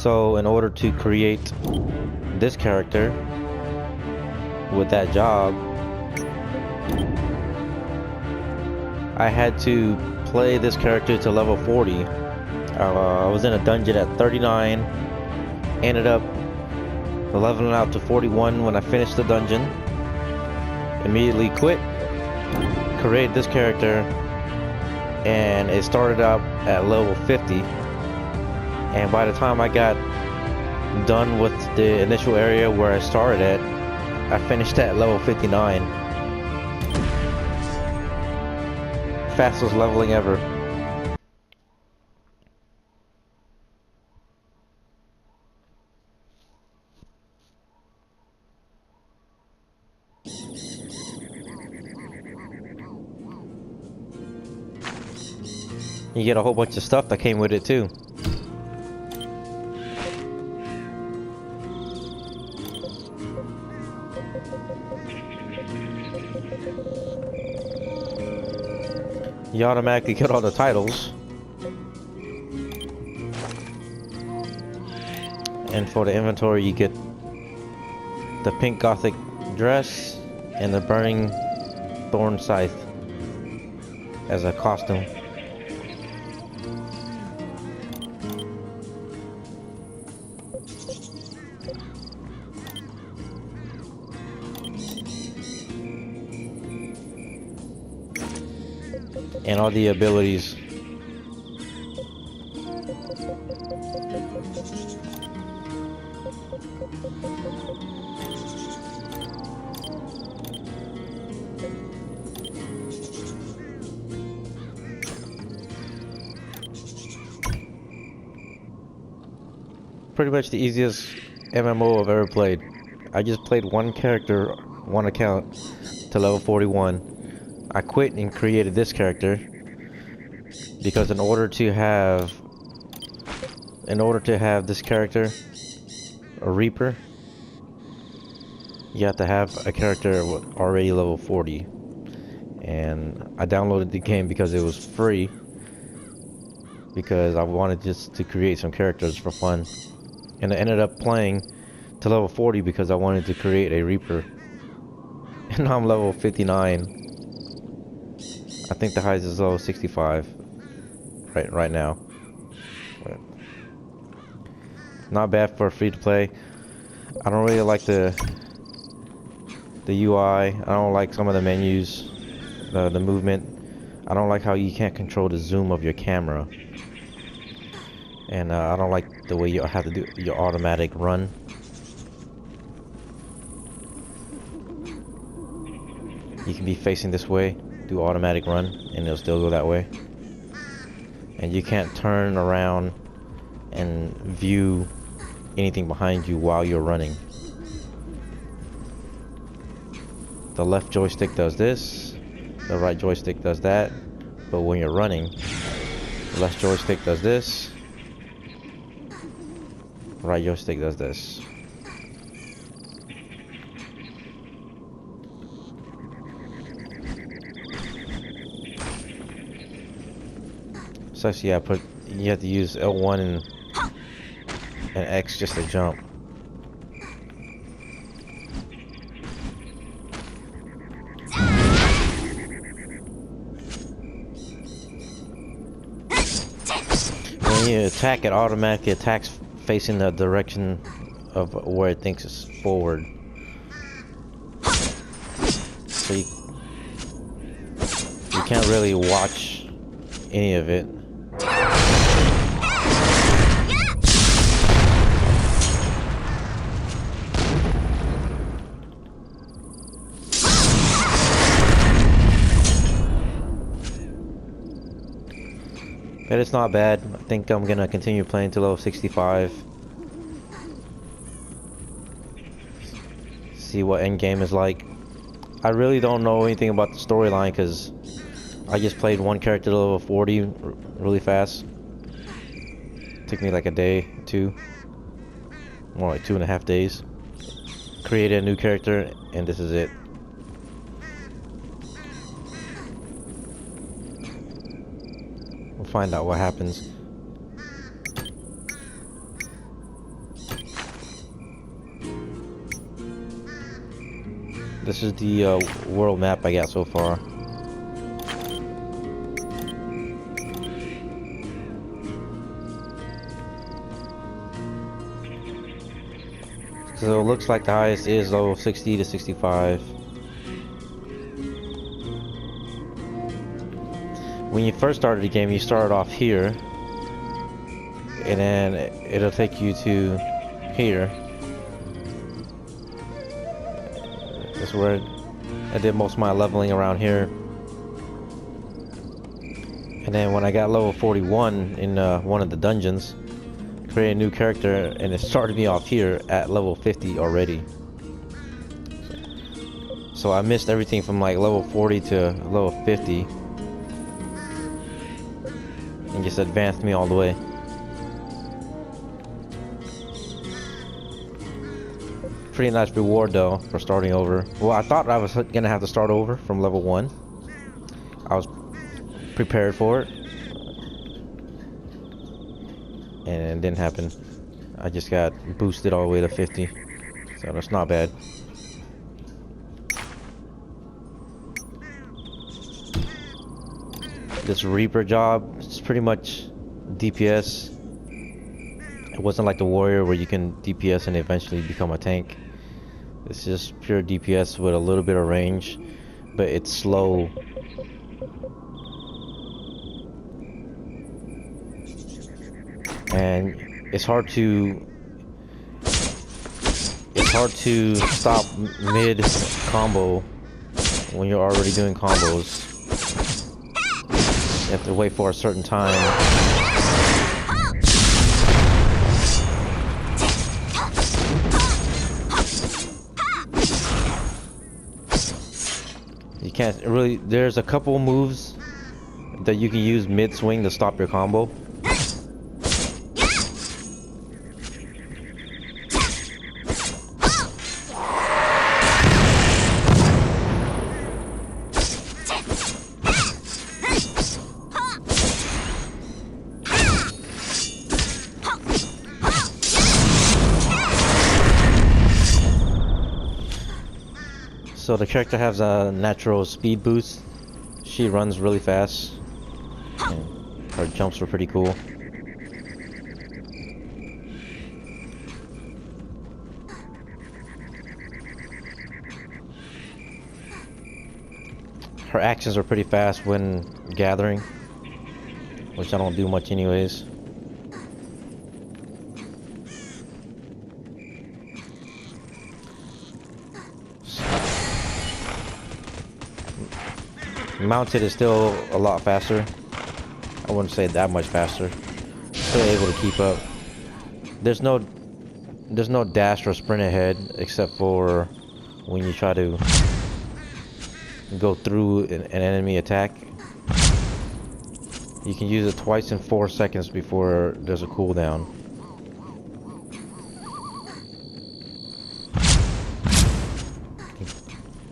So in order to create this character with that job, I had to play this character to level 40. I was in a dungeon at 39, ended up leveling out to 41 when I finished the dungeon, immediately quit, created this character, and it started out at level 50. And by the time I got done with the initial area where I started at, I finished at level 59. Fastest leveling ever. You get a whole bunch of stuff that came with it too. You automatically get all the titles. And for the inventory you get the pink gothic dress and the burning thorn scythe as a costume. And all the abilities. Pretty much the easiest MMO I've ever played. I just played one character, one account to level 41. I quit and created this character because in order to have this character, a Reaper, you have to have a character already level 40. And I downloaded the game because it was free, because I wanted just to create some characters for fun. And I ended up playing to level 40 because I wanted to create a Reaper. And now I'm level 59. I think the highest is level 65 right now. But not bad for free to play. I don't really like the UI. I don't like some of the menus, the movement. I don't like how you can't control the zoom of your camera. And I don't like the way you have to do your automatic run. You can be facing this way, do automatic run, and it'll still go that way. And you can't turn around and view anything behind you while you're running. The left joystick does this, the right joystick does that, but when you're running, the left joystick does this, right joystick does this. So yeah, you have to use L1 and X just to jump. When you attack, it automatically attacks facing the direction of where it thinks is forward. So you can't really watch any of it. But it's not bad. I think I'm gonna continue playing to level 65. See what endgame is like. I really don't know anything about the storyline because I just played one character to level 40 really fast. Took me like a day, two. More like 2.5 days. Created a new character, and this is it. We'll find out what happens. This is the world map I got so far. So it looks like the highest is level 60 to 65. When you first started the game, you started off here, and then it'll take you to here. That's where I did most of my leveling around here. And then when I got level 41 in one of the dungeons, created a new character, and it started me off here at level 50 already. So I missed everything from like level 40 to level 50, and just advanced me all the way. Pretty nice reward though for starting over. Well, I thought I was gonna have to start over from level 1. I was prepared for it, and it didn't happen. I just got boosted all the way to 50, so that's not bad. This Reaper job is pretty much DPS. It wasn't like the Warrior where you can DPS and eventually become a tank. It's just pure DPS with a little bit of range, but it's slow. And it's hard to stop mid combo when you're already doing combos. You have to wait for a certain time. You can't really, there's a couple moves that you can use mid swing to stop your combo. So the character has a natural speed boost. She runs really fast. And her jumps were pretty cool. Her actions are pretty fast when gathering, which I don't do much anyways. Mounted is still a lot faster. I wouldn't say that much faster. Still able to keep up. There's no dash or sprint ahead except for when you try to go through an enemy attack. You can use it twice in 4 seconds before there's a cooldown.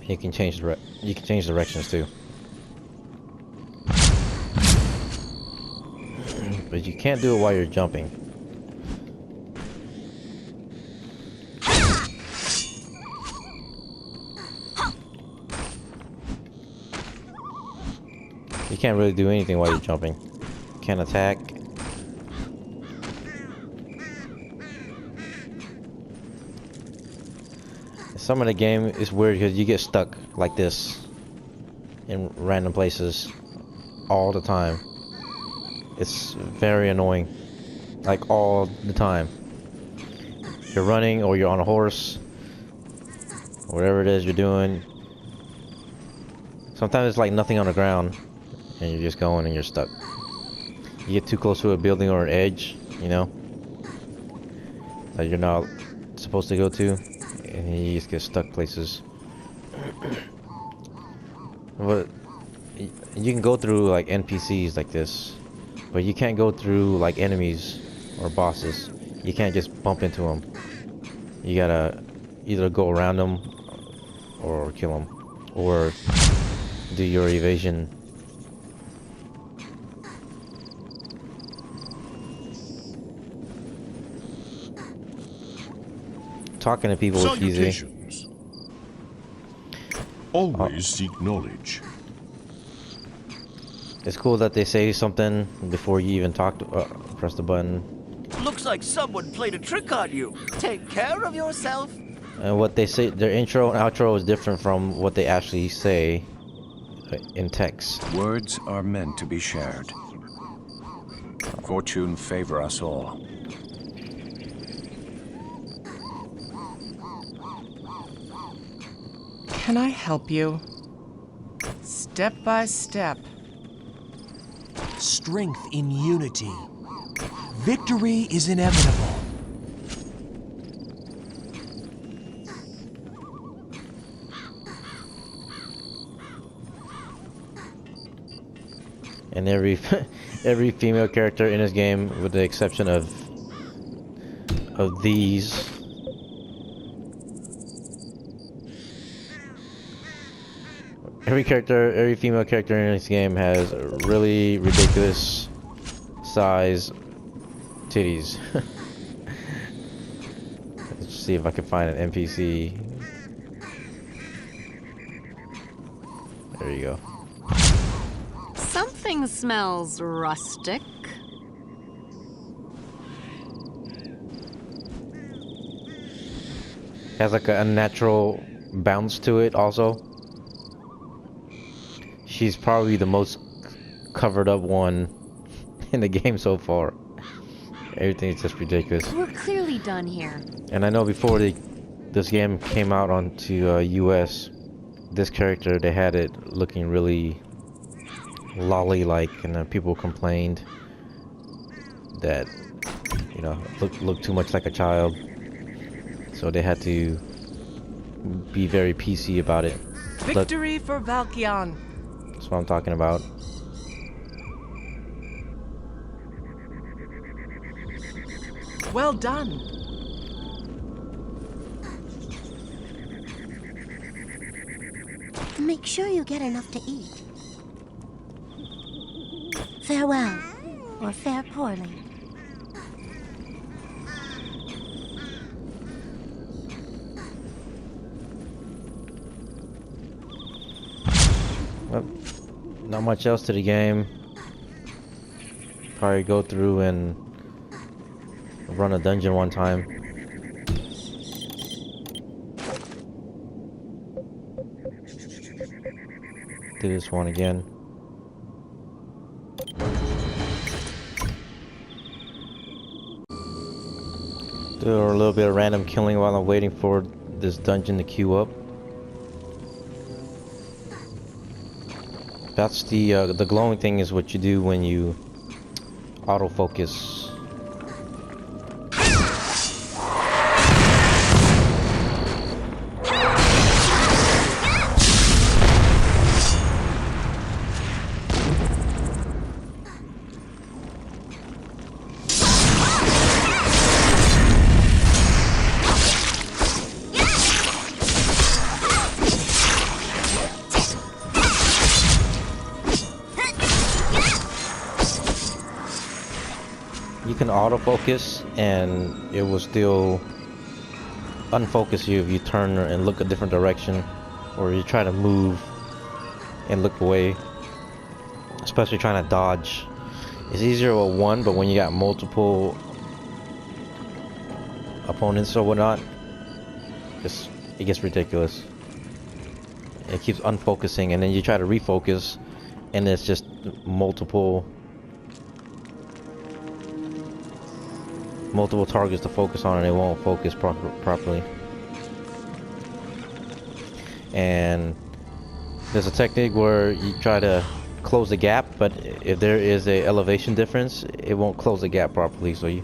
You can change directions too. But you can't do it while you're jumping. You can't really do anything while you're jumping. You can't attack. Some of the game is weird because you get stuck like this in random places all the time. It's very annoying, like all the time. You're running or you're on a horse, whatever it is you're doing. Sometimes it's like nothing on the ground and you're just going and you're stuck. You get too close to a building or an edge, you know, that you're not supposed to go to, and you just get stuck places. But you can go through like NPCs like this, but you can't go through like enemies or bosses. You can't just bump into them. You gotta either go around them or kill them, or do your evasion. Talking to people is easy. Always seek knowledge. It's cool that they say something before you even talk to, press the button. Looks like someone played a trick on you. Take care of yourself. And what they say, their intro and outro is different from what they actually say in text. Words are meant to be shared. Fortune favor us all. Can I help you? Step by step. Strength in unity. Victory is inevitable. And every every female character in this game, with the exception of these, every female character in this game has really ridiculous size titties. Let's see if I can find an NPC. There you go. Something smells rustic. Has like a unnatural bounce to it also. She's probably the most covered up one in the game so far. Everything's just ridiculous. We're clearly done here. And I know before this game came out onto US, this character, they had it looking really lolly-like, and then people complained that, you know, looked too much like a child. So they had to be very PC about it. Victory for Valkion. That's what I'm talking about. Well done. Make sure you get enough to eat. Farewell, or fare poorly. Well, not much else to the game. Probably go through and run a dungeon one time. Do this one again. Do a little bit of random killing while I'm waiting for this dungeon to queue up. That's the glowing thing is what you do when you autofocus. You can autofocus and it will still unfocus you if you turn and look a different direction, or you try to move and look away, especially trying to dodge. It's easier with one, but when you got multiple opponents or whatnot, it gets ridiculous. It keeps unfocusing, and then you try to refocus and it's just multiple targets to focus on, and it won't focus properly. And there's a technique where you try to close the gap, but if there is a elevation difference, it won't close the gap properly, so you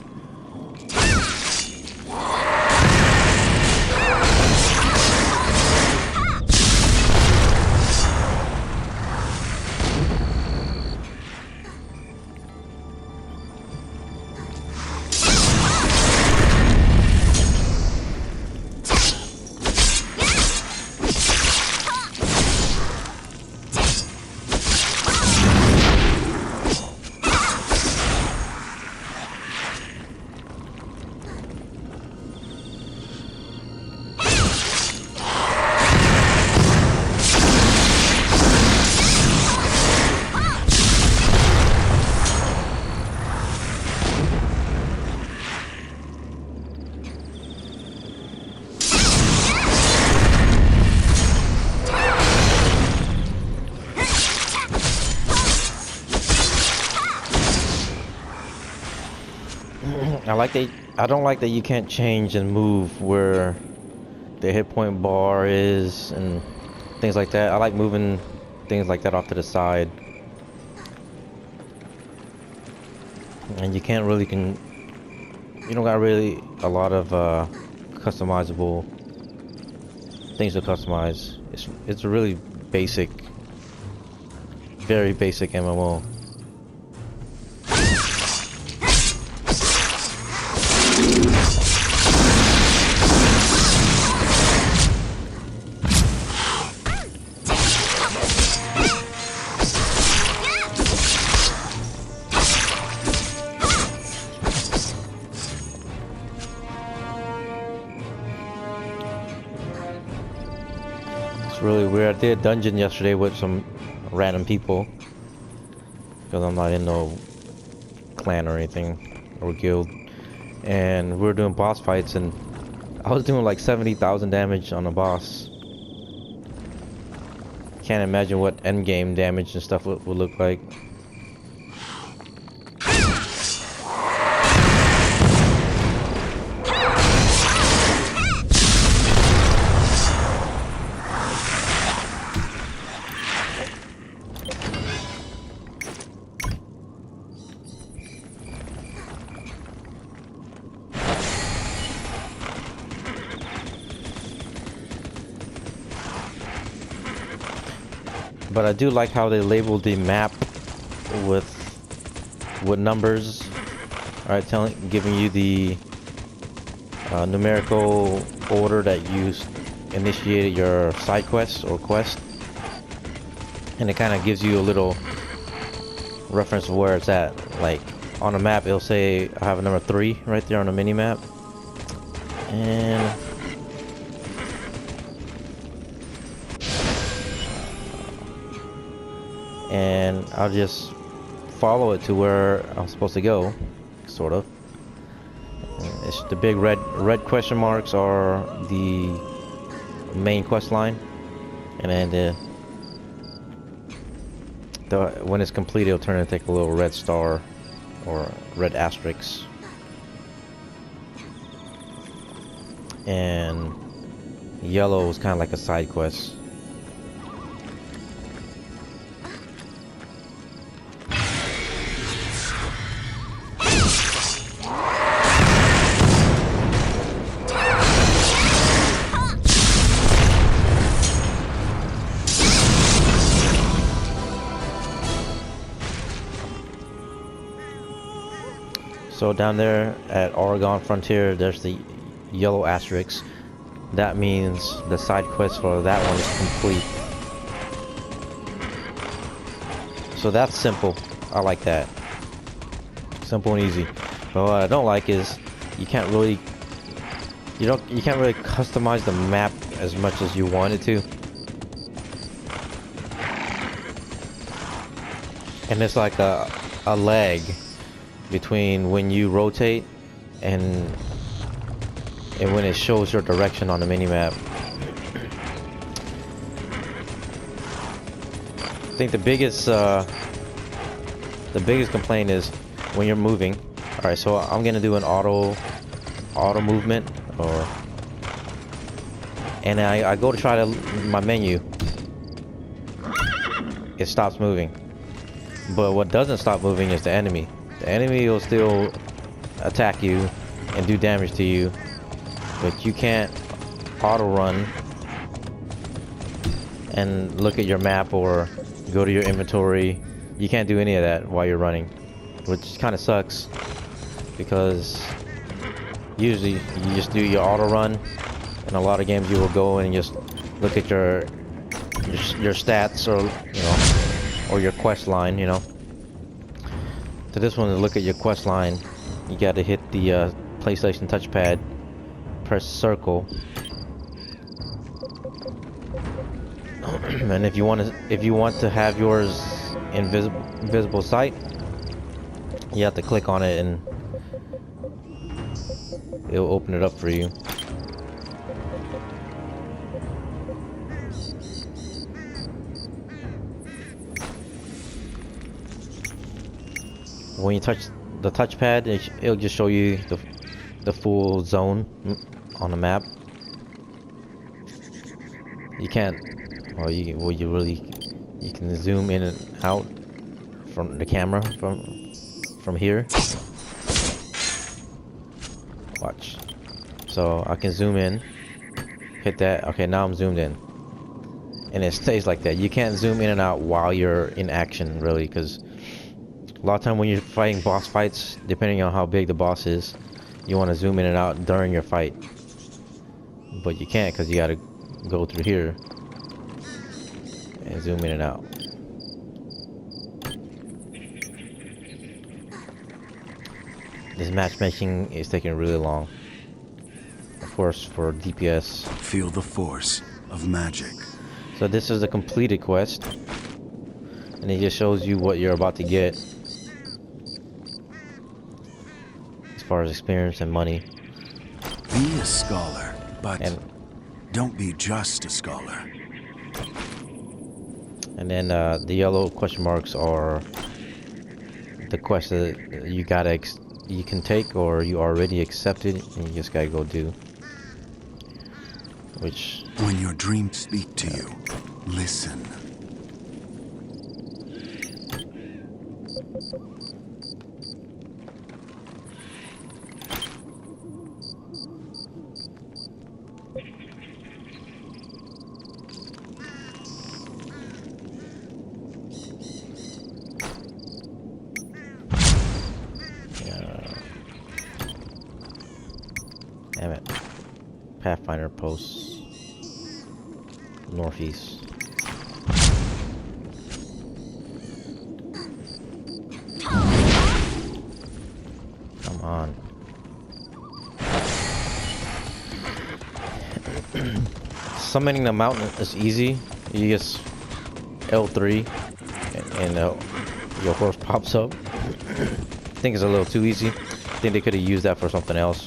I don't like that you can't change and move where the hit point bar is and things like that. I like moving things like that off to the side. And you can't really you don't got really a lot of customizable things to customize. It's a really basic, very basic MMO. Really weird. I did a dungeon yesterday with some random people because I'm not in no clan or anything or guild, and we were doing boss fights, and I was doing like 70,000 damage on a boss. Can't imagine what end game damage and stuff would look like. But I do like how they labeled the map with numbers. Alright, giving you the numerical order that you initiated your side quest or quest. And it kind of gives you a little reference of where it's at. Like on a map it'll say I have a number 3 right there on the mini map. And I'll just follow it to where I'm supposed to go, sort of. It's the big red question marks are the main quest line, and then when it's complete, it'll turn into like a little red star or red asterisk. And yellow is kind of like a side quest. So down there at Oregon Frontier, there's the yellow asterisk. That means the side quest for that one is complete. So that's simple. I like that. Simple and easy. But what I don't like is you can't really customize the map as much as you wanted to. And it's like a lag between when you rotate and when it shows your direction on the minimap. I think the biggest complaint is when you're moving. All right, so I'm gonna do an auto movement, and I go to try my menu. It stops moving, but what doesn't stop moving is the enemy. The enemy will still attack you and do damage to you, but you can't auto run and look at your map or go to your inventory. You can't do any of that while you're running, which kind of sucks, because usually you just do your auto run. In a lot of games you will go and just look at your stats, or or your quest line, So this one, to look at your quest line, you got to hit the PlayStation touchpad, press circle, and if you want to have yours invisible sight, you have to click on it and it'll open it up for you. When you touch the touchpad, it'll just show you the full zone on the map. You can't, or you can zoom in and out from the camera from here. Watch. So I can zoom in, hit that. Okay, now I'm zoomed in, and it stays like that. You can't zoom in and out while you're in action, really, because a lot of time when you're fighting boss fights, depending on how big the boss is, you want to zoom in and out during your fight, but you can't because you got to go through here and zoom in and out. This matchmaking is taking really long. Of course, for DPS. Feel the force of magic. So this is a completed quest, and it just shows you what you're about to get as far as experience and money. Be a scholar, but And don't be just a scholar. and then the yellow question marks are the quests that you can take or you already accepted, and you just gotta go do. Which When your dreams speak to you, listen. damn it, Pathfinder posts northeast. Come on. Summoning the mountain is easy. You just L3 and your horse pops up. I think it's a little too easy. I think they could have used that for something else.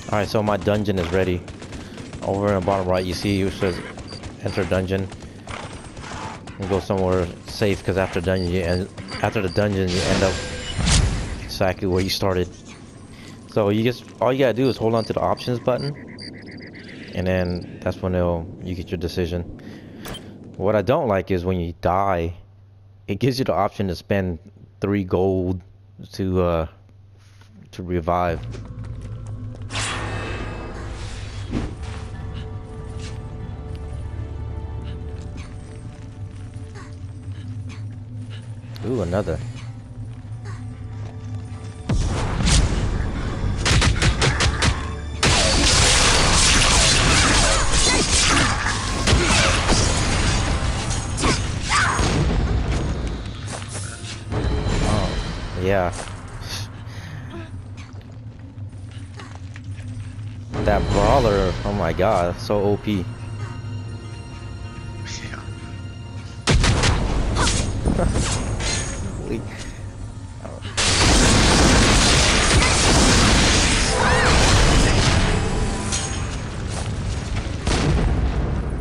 Alright, so my dungeon is ready. Over in the bottom right, you see it says enter dungeon. And go somewhere safe, because after the dungeon you end up exactly where you started. So all you gotta do is hold on to the options button, and then that's when you get your decision. What I don't like is when you die, it gives you the option to spend 3 gold to revive. Ooh, another. Oh, yeah. That brawler, oh my god, so OP.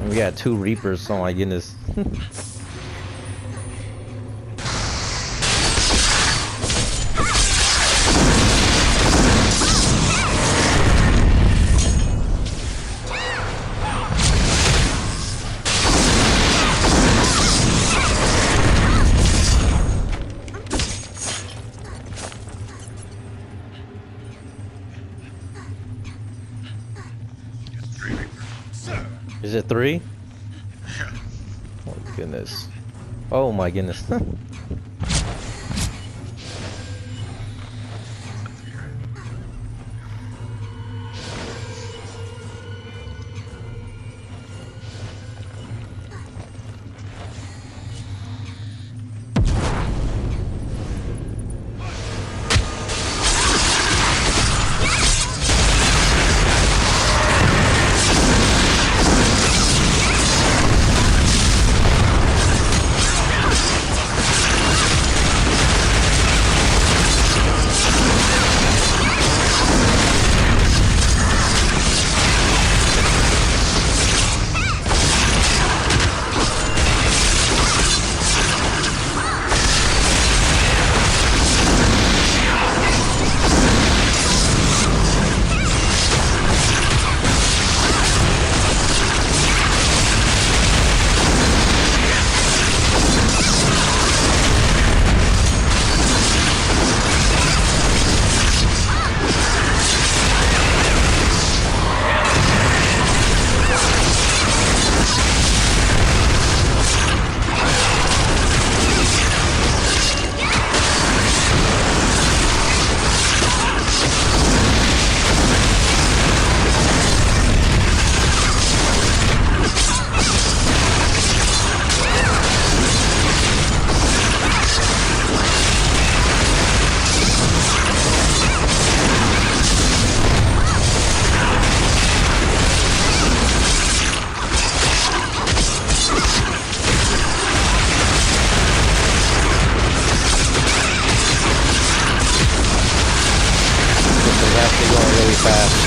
We got 2 Reapers, oh my goodness. Is it 3? Oh my goodness. Oh my goodness. actually going really fast.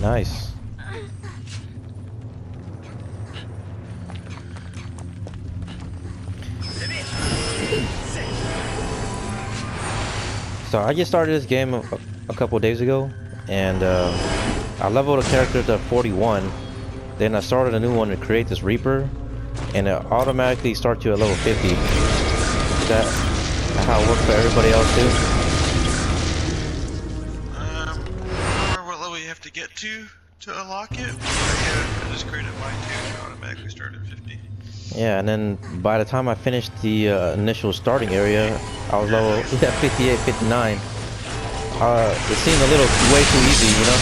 Nice. So I just started this game a couple days ago, and I leveled a character to 41. Then I started a new one to create this Reaper, and it automatically starts you at level 50. Is that how it works for everybody else too? What level you have to get to unlock it? I just created mine too, so automatically started at 50. Yeah, and then by the time I finished the initial starting area, I was level 58, 59. It seemed a little way too easy, you know?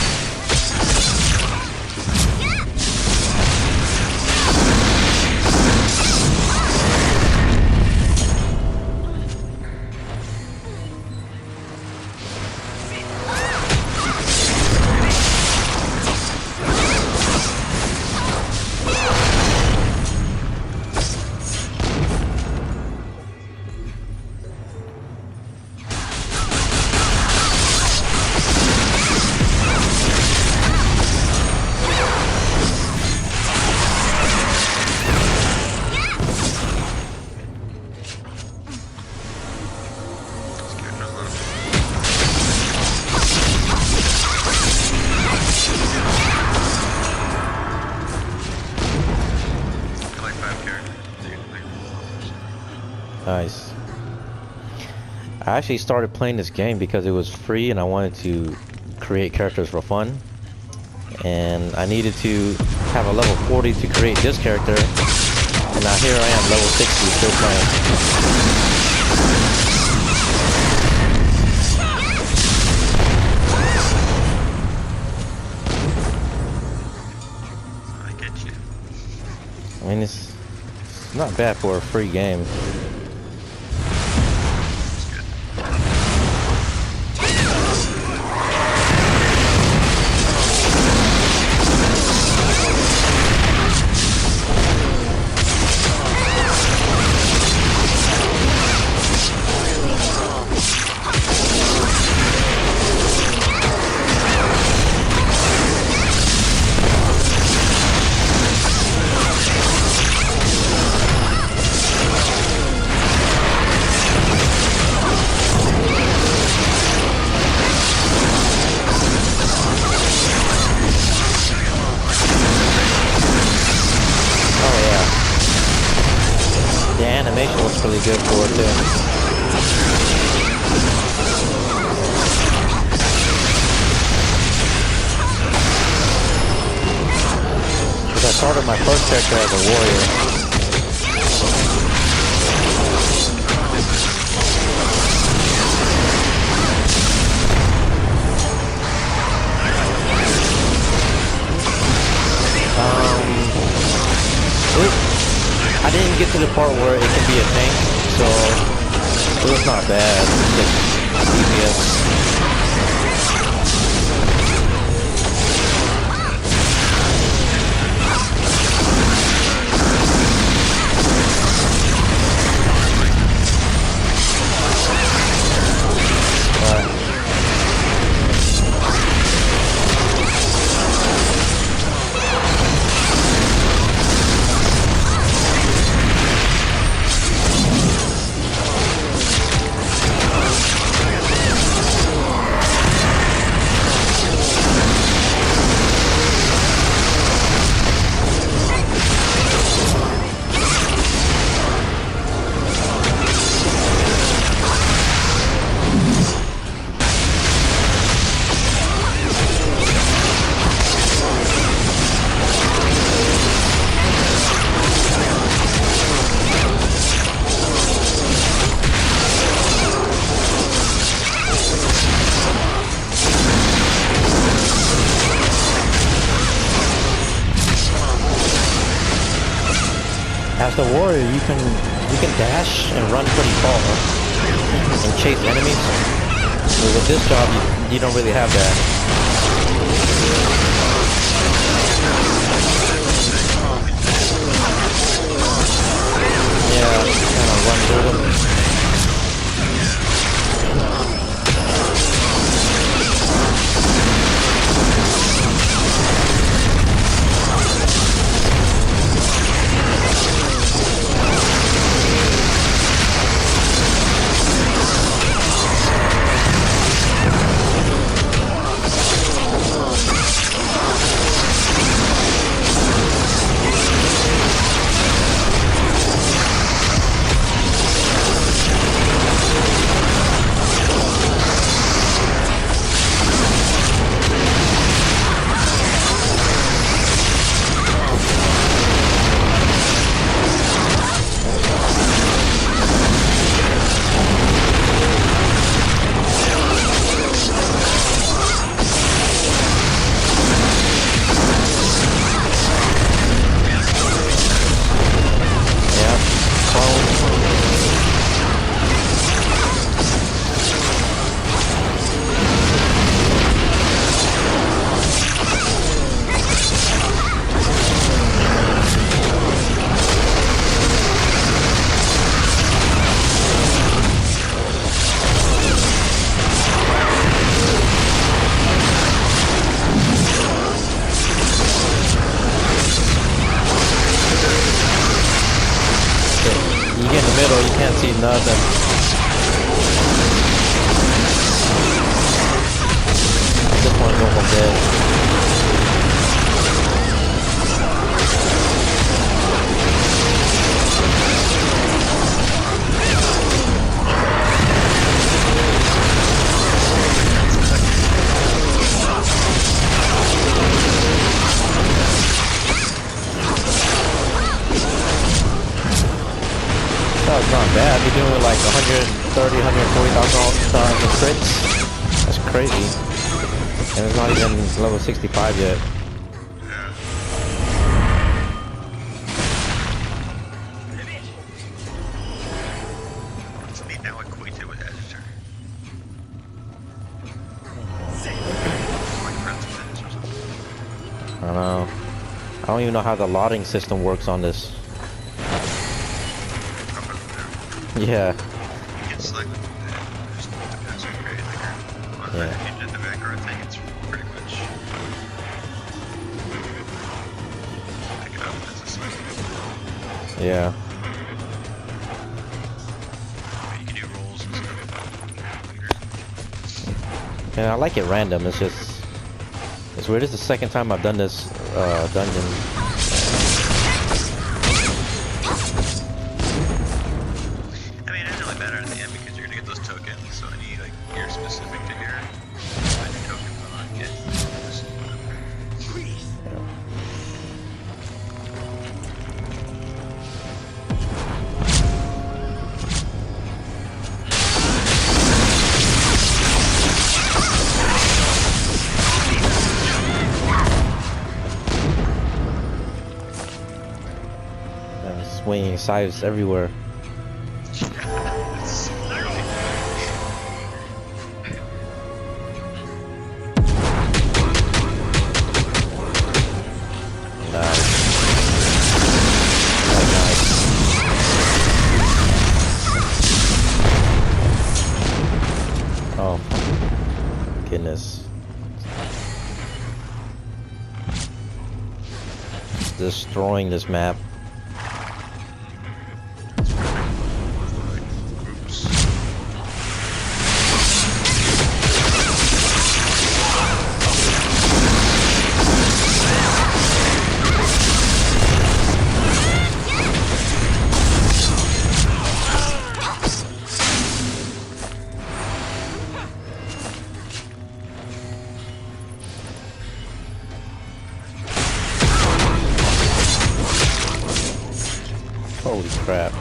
Nice. I actually started playing this game because it was free and I wanted to create characters for fun. And I needed to have a level 40 to create this character. And now here I am, level 60, still playing. I get you. I mean, it's not bad for a free game. that's really good for it too. Because I started my first character as a warrior. I didn't get to the part where it can be a tank, so it was not bad. It's just DPS. As the warrior, you can dash and run pretty far and chase enemies. But with this job, you don't really have that. Yeah, kind of run through them. You can't see nothing. I just want to go home dead. That's not bad. You're doing like 130, 140,000 in crits. That's crazy. And it's not even level 65 yet. What's neat now equated with editor. I don't know. I don't even know how the lotting system works on this. Yeah. You can select just depends on grade like on if you did the Vanguard thing, it's pretty much pick it up as a select. Yeah. You can do rolls and stuff. And I like it random. It's just it's weird. It's the second time I've done this dungeon. swinging sides everywhere. Oh, goodness. Destroying this map. Holy crap.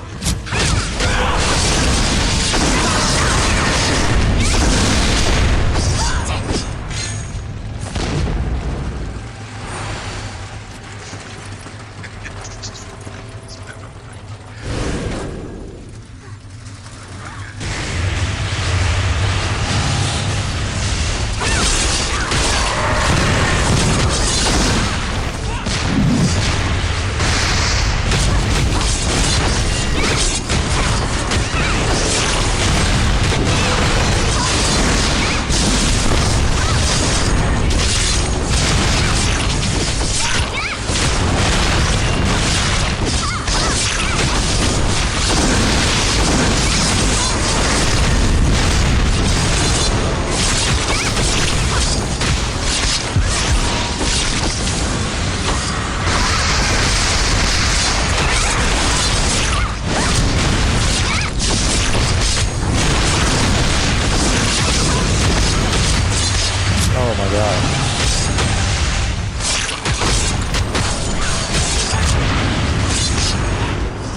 Oh my god.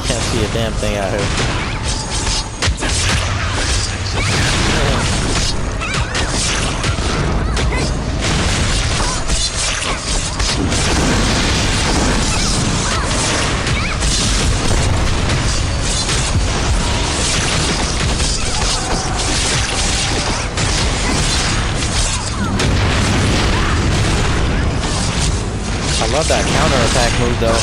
Can't see a damn thing out here. I love that counter-attack move though.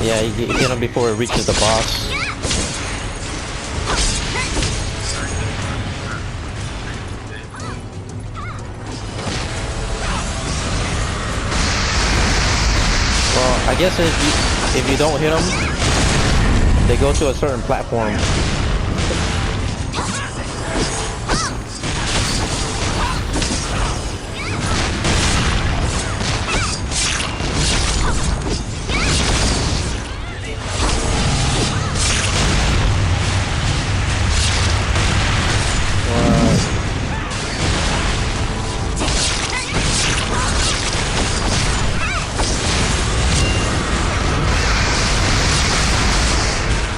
Yeah, you get him before it reaches the boss. Well, I guess if you don't hit them, they go to a certain platform.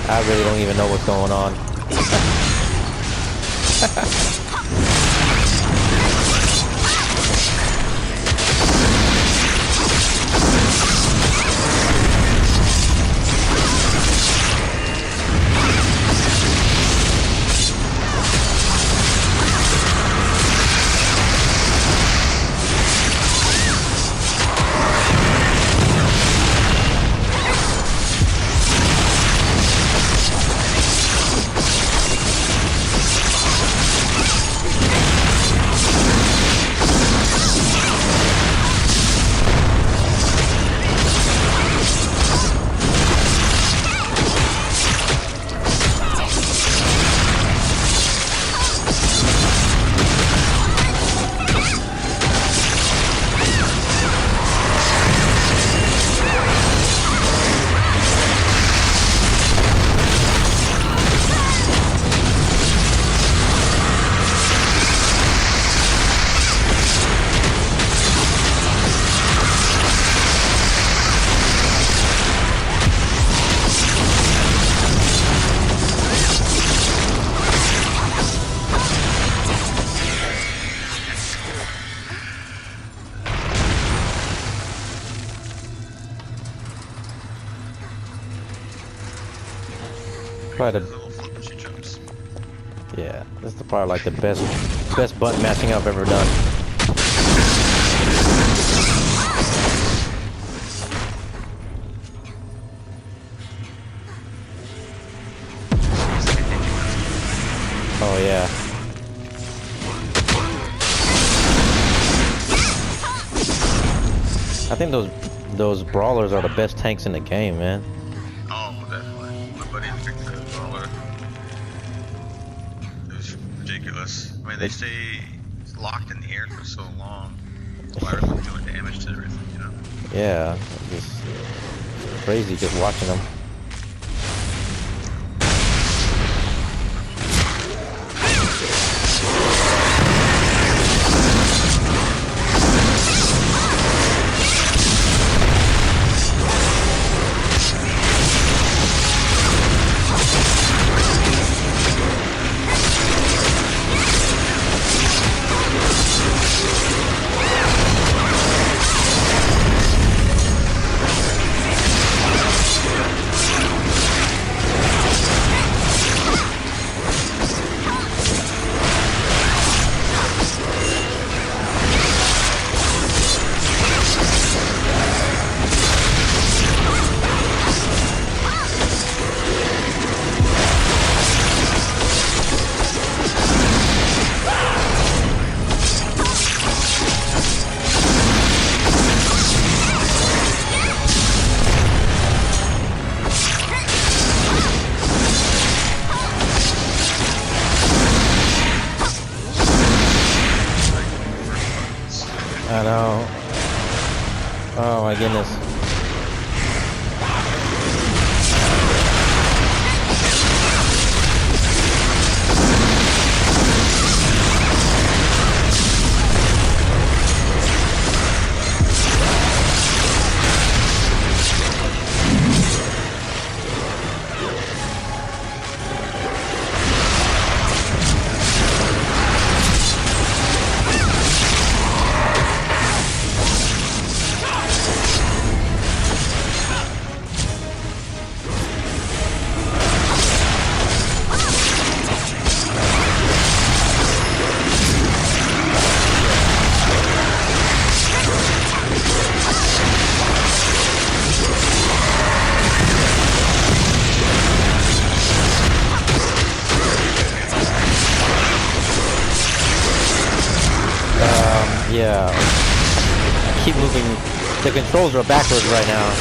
I really don't even know what's going on. Probably the little flip when she jumps. Yeah, this is probably like the best button mashing I've ever done. Oh yeah. I think those brawlers are the best tanks in the game, man. Oh, definitely. My buddy picked the brawler. It was ridiculous. I mean, they stay locked in the air for so long. The virus was doing damage to everything, you know? Yeah, just crazy just watching them. I know. Oh my goodness. Yeah, I keep moving. The controls are backwards right now.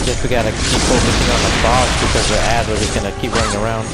Guess we gotta keep focusing on the boss because the ads are just gonna keep running around.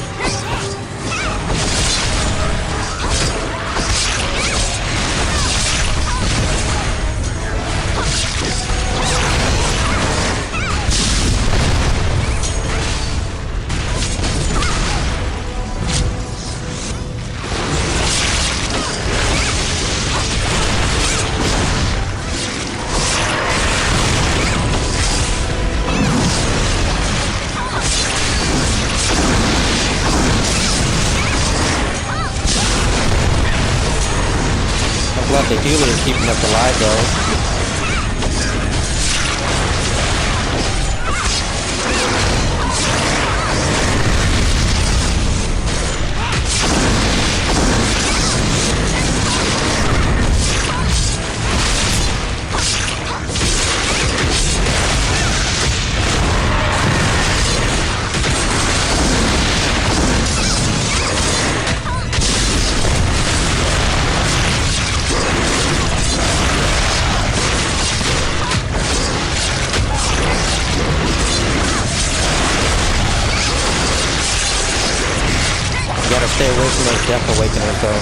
Glad the healer is keeping us alive though. Gotta stay away from those Death Awakeners though.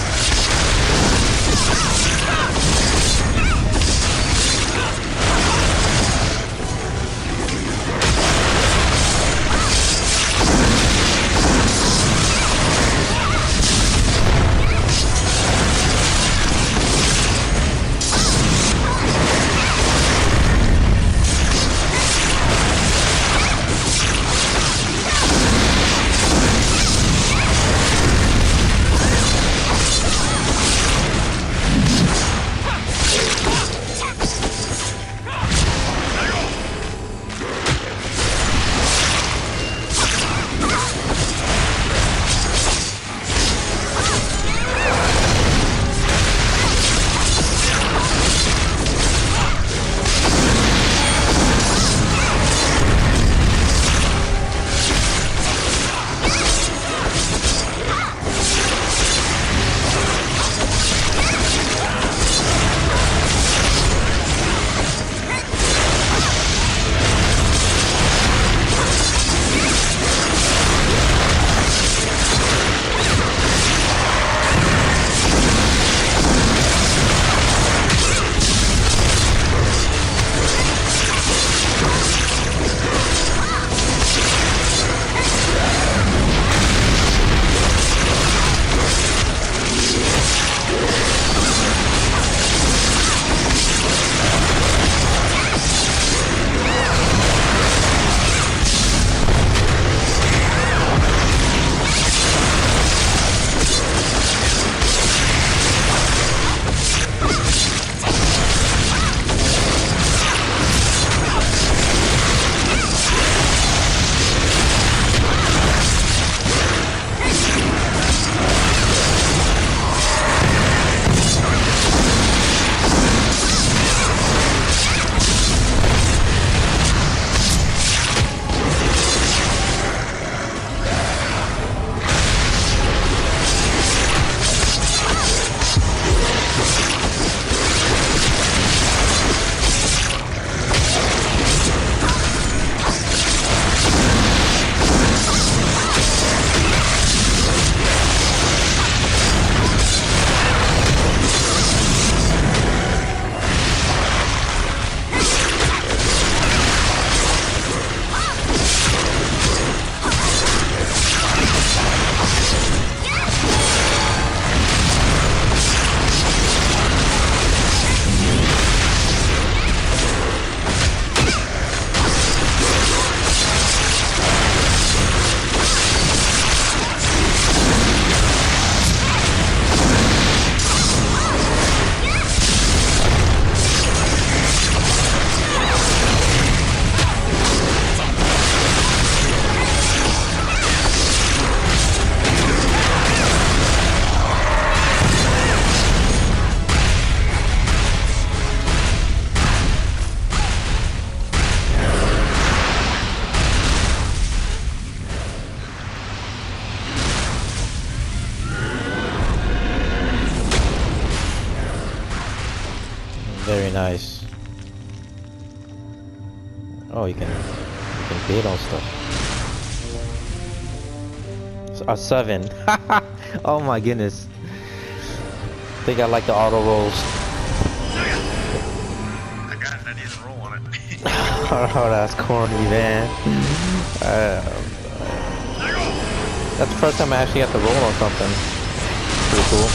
Nice. Oh, you can bid on stuff. A 7. Oh my goodness. I think I like the auto rolls. I got an idea to roll on it. Oh, that's corny, man. That's the first time I actually have to roll on something. Pretty cool.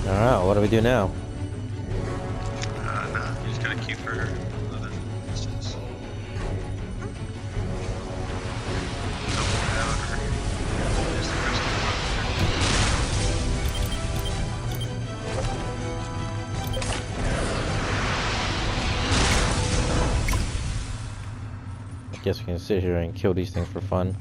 Alright, what do we do now? No, you just gotta keep her within distance. Don't worry about her. Just the rest I guess we can sit here and kill these things for fun.